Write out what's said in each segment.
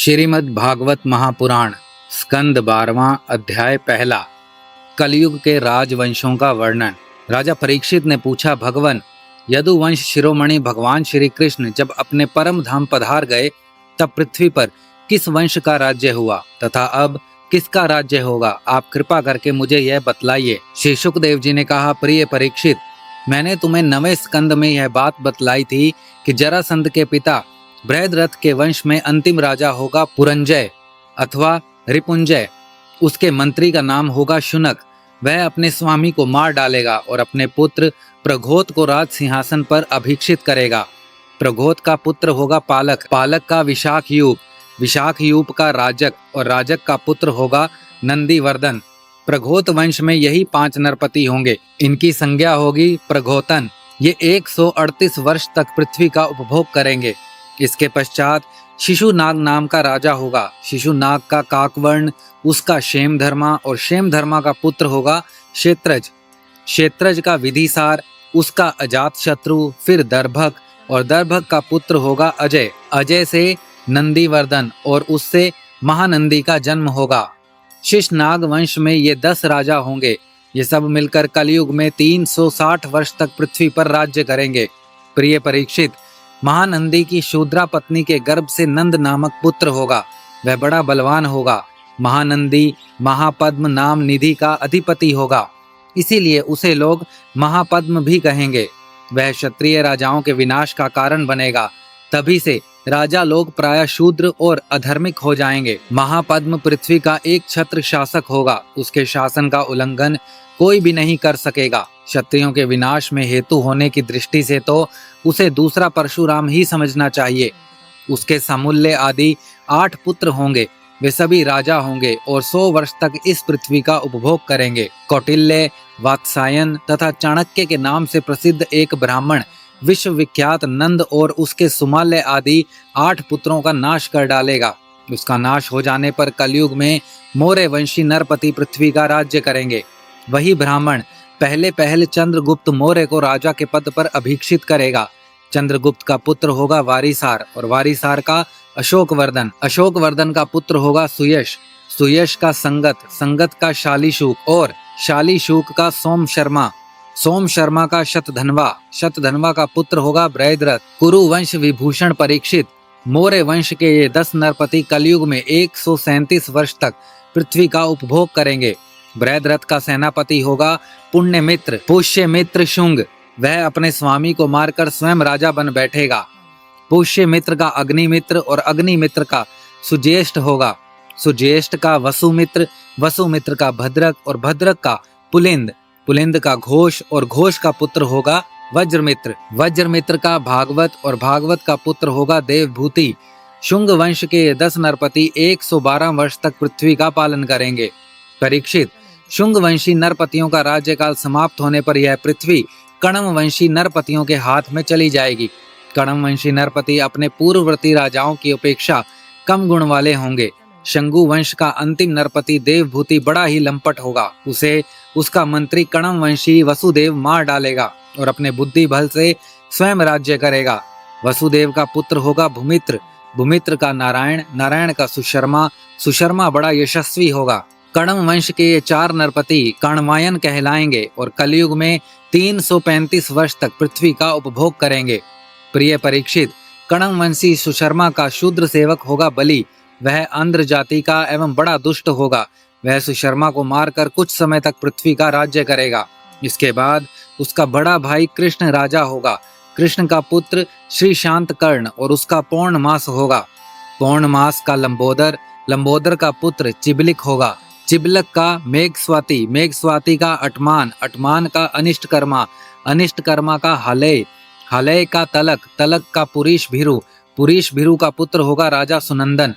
श्रीमद् भागवत महापुराण स्कंद 12वां अध्याय पहला। कलयुग के राजवंशों का वर्णन। राजा परीक्षित ने पूछा, भगवान, यदुवंश शिरोमणि भगवान श्री कृष्ण जब अपने परम धाम पधार गए तब पृथ्वी पर किस वंश का राज्य हुआ तथा अब किसका राज्य होगा? आप कृपा करके मुझे यह बतलाइए। श्री शुकदेव जी ने कहा, प्रिय परीक्षित, मैंने तुम्हें 9वें स्कंद में यह बात बतलाई थी कि जरासंध के पिता बृहद्रथ के वंश में अंतिम राजा होगा पुरंजय अथवा रिपुंजय। उसके मंत्री का नाम होगा शुनक। वह अपने स्वामी को मार डालेगा और अपने पुत्र प्रघोत को राज सिंहासन पर अभिषिक्त करेगा। प्रघोत का पुत्र होगा पालक, पालक का विशाखयूप, विशाखयूप का राजक और राजक का पुत्र होगा नंदीवर्धन। प्रघोत वंश में यही 5 नरपति होंगे। इनकी संज्ञा होगी प्रघोतन। ये 138 वर्ष तक पृथ्वी का उपभोग करेंगे। इसके पश्चात शिशुनाग नाम का राजा होगा। शिशुनाग का काकवर्ण, उसका क्षेमधर्मा और क्षेमधर्मा का पुत्र होगा क्षेत्रज। क्षेत्रज का विधिसार, उसका अजातशत्रु, फिर दर्भक और दर्भक का पुत्र होगा अजय। अजय से नंदीवर्धन और उससे महानंदी का जन्म होगा। शिशुनाग वंश में ये 10 राजा होंगे। ये सब मिलकर कलयुग में 360 वर्ष तक पृथ्वी पर राज्य करेंगे। प्रिय परीक्षित, महानंदी की शूद्रा पत्नी के गर्भ से नंद नामक पुत्र होगा। वह बड़ा बलवान होगा। महानंदी महापद्म नाम निधि का अधिपति होगा, इसीलिए उसे लोग महापद्म भी कहेंगे। वह क्षत्रिय राजाओं के विनाश का कारण बनेगा। तभी से राजा लोग प्रायः शूद्र और अधर्मिक हो जाएंगे। महापद्म पृथ्वी का एक छत्र शासक होगा। उसके शासन का उल्लंघन कोई भी नहीं कर सकेगा। क्षत्रियों के विनाश में हेतु होने की दृष्टि से तो उसे दूसरा परशुराम ही समझना चाहिए। उसके समूल्य आदि 8 पुत्र होंगे। वे सभी राजा होंगे और 100 वर्ष तक इस पृथ्वी का उपभोग करेंगे। कौटिल्य, वात्सायन तथा चाणक्य के नाम से प्रसिद्ध एक ब्राह्मण विश्वविख्यात नंद और उसके सुमाल्य आदि 8 पुत्रों का नाश कर डालेगा। उसका नाश हो जाने पर कलयुग में मौर्य वंशी नरपति पृथ्वी का राज्य करेंगे। वही ब्राह्मण पहले चंद्रगुप्त मौर्य को राजा के पद पर अभिषिक्त करेगा। चंद्रगुप्त का पुत्र होगा वारिसार और वारिसार का अशोकवर्धन। अशोकवर्धन का पुत्र होगा सुयश, सुयश का संगत, संगत का शालीशुक और शालीशुक का सोम शर्मा, सोम शर्मा का शतधन्वा, शतधन्वा का पुत्र होगा बृहद्रथ। कुरु वंश विभूषण परीक्षित, मौर्य वंश के ये 10 नरपति कलयुग में 137 वर्ष तक पृथ्वी का उपभोग करेंगे। बृहद्रथ का सेनापति होगा पुण्यमित्र, पुष्यमित्र शुंग। वह अपने स्वामी को मारकर स्वयं राजा बन बैठेगा। पुष्यमित्र का अग्निमित्र और अग्निमित्र का सुज्येष्ठ होगा। सुज्येष्ठ का वसुमित्र, वसुमित्र का भद्रक और भद्रक का पुलिंद, पुलिंद का घोष और घोष का पुत्र होगा वज्रमित्र। वज्रमित्र का भागवत और भागवत का पुत्र होगा देवभूति। शुंग वंश के 10 नरपति 112 वर्ष तक पृथ्वी का पालन करेंगे। परीक्षित, शुंग वंशी नरपतियों का राज्यकाल समाप्त होने पर यह पृथ्वी कणम वंशी नरपतियों के हाथ में चली जाएगी। कणम वंशी नरपति अपने पूर्ववर्ती राजाओं की अपेक्षा कम गुण वाले होंगे। शंगु वंश का अंतिम नरपति देवभूति बड़ा ही लंपट होगा। उसे उसका मंत्री कणम वंशी वसुदेव मार डालेगा और अपने बुद्धि बल से स्वयं राज्य करेगा। वसुदेव का पुत्र होगा भूमित्र, भूमित्र का नारायण, नारायण का सुशर्मा, सुशर्मा बड़ा यशस्वी होगा। कणम वंश के ये 4 नरपति कणवायन कहलाएंगे और कलयुग में 335 वर्ष तक पृथ्वी का उपभोग करेंगे। प्रिय परीक्षित, कणम वंशी सुशर्मा का शूद्र सेवक होगा बलि। वह आंध्र जाति का एवं बड़ा दुष्ट होगा। वह सुशर्मा को मारकर कुछ समय तक पृथ्वी का राज्य करेगा। इसके बाद उसका बड़ा भाई कृष्ण राजा होगा। कृष्ण का पुत्र श्री शांत कर्ण और उसका पौर्णमास होगा। पौर्णमास का लंबोदर, लंबोदर का पुत्र चिबलिक होगा। चिबलक का मेघस्वाति, मेघस्वाति का अटमान, अटमान का अनिष्टकर्मा, अनिष्टकर्मा का हलय, हलय का तलक, तलक का पुरीश भीरु, पुरीश भीरु का पुत्र होगा राजा सुनंदन।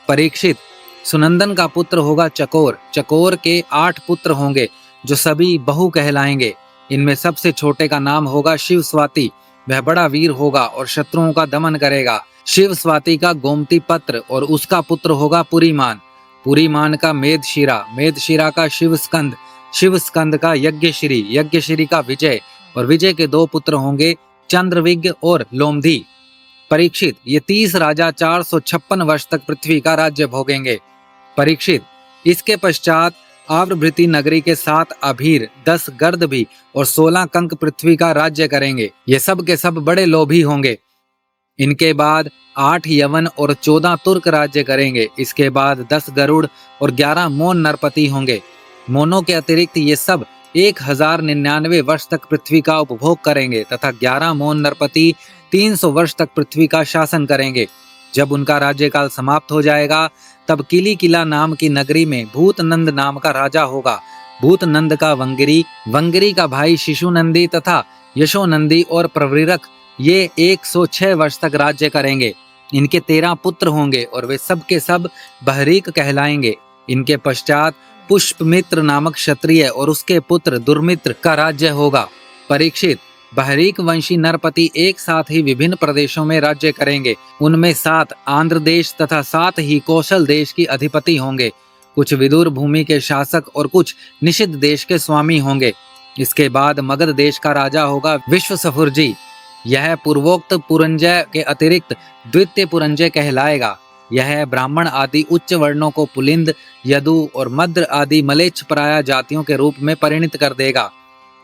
परीक्षित, सुनंदन का पुत्र होगा चकोर। चकोर के 8 पुत्र होंगे जो सभी बहु कहलाएंगे। इनमें सबसे छोटे का नाम होगा शिवस्वाति। वह बड़ा वीर होगा और शत्रुओं का दमन करेगा। शिवस्वाति का गोमती पत्र और उसका पुत्र होगा पुरीमान। पुरीमान का मेदशिरा, मेदशिरा का शिवस्कंद, शिवस्कंद का यज्ञश्री, यज्ञश्री का विजय और विजय के 2 पुत्र होंगे चंद्रविज्ञ और लोमधी। परीक्षित, ये 30 राजा 456 वर्ष तक पृथ्वी का राज्य भोगेंगे। परीक्षित, इसके पश्चात आव्रभृति नगरी के 7 अभीर, 10 गर्द भी और 16 कंक पृथ्वी का राज्य करेंगे। ये सब के सब बड़े लोभी होंगे। इनके बाद 8 यवन और 14 तुर्क राज्य करेंगे। इसके बाद 10 गरुड़ और 11 मोन नरपति होंगे। मोनों के अतिरिक्त ये सब 1099 वर्ष तक पृथ्वी का उपभोग करेंगे तथा 11 मोन नरपति 300 वर्ष तक पृथ्वी का शासन करेंगे। जब उनका राज्यकाल समाप्त हो जाएगा तब किली किला नाम की नगरी में भूतनंद नाम का राजा होगा। भूतनंद का वंगिरी, वंगिरी का भाई शिशुनंदी तथा यशोनंदी और प्रवृरक ये 106 वर्ष तक राज्य करेंगे। इनके 13 पुत्र होंगे और वे सब के सब बहरीक कहलाएंगे। इनके पश्चात पुष्पमित्र नामक क्षत्रिय और उसके पुत्र दुर्मित्र का राज्य होगा। परीक्षित, बहरीक वंशी नरपति एक साथ ही विभिन्न प्रदेशों में राज्य करेंगे। उनमें 7 आंध्र देश तथा 7 ही कौशल देश की अधिपति होंगे। कुछ विदुर भूमि के शासक और कुछ निषिद्ध देश के स्वामी होंगे। इसके बाद मगध देश का राजा होगा विश्वसफुरजी। यह पूर्वोक्त पुरंजय के अतिरिक्त द्वितीय पुरंजय कहलाएगा। यह ब्राह्मण आदि उच्च वर्णों को पुलिंद, यदु और मद्र आदि मलेच्छ पराया जातियों के रूप में परिणित कर देगा।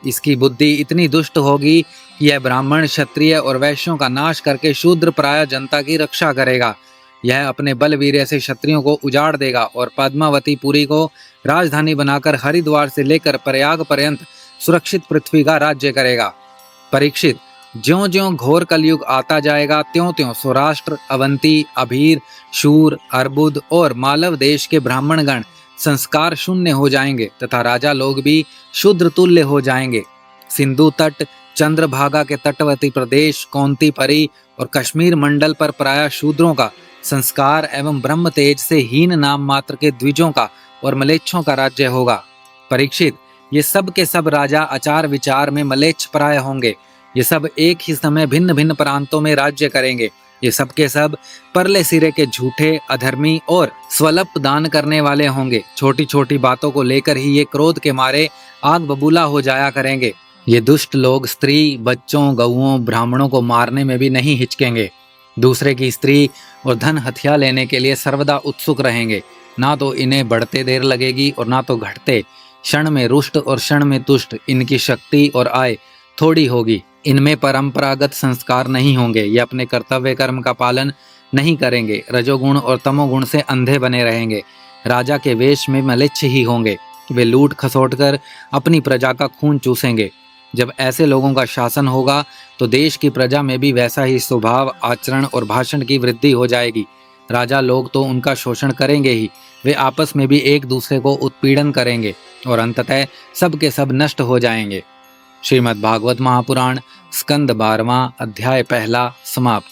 इसकी बुद्धि इतनी दुष्ट होगी कि यह ब्राह्मण, क्षत्रिय और वैश्यों का नाश करके शूद्र पराया जनता की रक्षा करेगा। यह अपने बलवीर्य से क्षत्रियों को उजाड़ देगा और पद्मावती पुरी को राजधानी बनाकर हरिद्वार से लेकर प्रयाग पर्यंत सुरक्षित पृथ्वी का राज्य करेगा। परीक्षित, ज्यों ज्यों घोर कलयुग आता जाएगा त्यों त्यों सौराष्ट्र, अवंती, अभीर, शूर, अर्बुद और मालव देश के ब्राह्मणगण संस्कार शून्य हो जाएंगे तथा राजा लोग भी शूद्र तुल्य हो जाएंगे। सिंधु तट, चंद्रभागा के तटवर्ती प्रदेश, कौंती परी और कश्मीर मंडल पर प्राय शूद्रों का संस्कार एवं ब्रह्म तेज से हीन नाम मात्र के द्विजों का और मलेच्छों का राज्य होगा। परीक्षित, ये सब के सब राजा आचार विचार में मलेच्छ प्राय होंगे। ये सब एक ही समय भिन्न भिन्न प्रांतों में राज्य करेंगे। ये सब के सब परले सिरे के झूठे, अधर्मी और स्वल्प दान करने वाले होंगे। छोटी छोटी बातों को लेकर ही ये क्रोध के मारे आग बबूला हो जाया करेंगे। ये दुष्ट लोग स्त्री, बच्चों, गऊओं, ब्राह्मणों को मारने में भी नहीं हिचकेंगे। दूसरे की स्त्री और धन हथिया लेने के लिए सर्वदा उत्सुक रहेंगे। ना तो इन्हें बढ़ते देर लगेगी और ना तो घटते। क्षण में रुष्ट और क्षण में तुष्ट इनकी शक्ति और आय थोड़ी होगी। इनमें परंपरागत संस्कार नहीं होंगे। ये अपने कर्तव्य कर्म का पालन नहीं करेंगे। रजोगुण और तमोगुण से अंधे बने रहेंगे। राजा के वेश में मलेच्छ ही होंगे। वे लूट खसोट कर अपनी प्रजा का खून चूसेंगे। जब ऐसे लोगों का शासन होगा तो देश की प्रजा में भी वैसा ही स्वभाव, आचरण और भाषण की वृद्धि हो जाएगी। राजा लोग तो उनका शोषण करेंगे ही, वे आपस में भी एक दूसरे को उत्पीड़न करेंगे और अंततः सब के सब नष्ट हो जाएंगे। श्रीमद् भागवत महापुराण स्कंद 12वां अध्याय 1 समाप्त।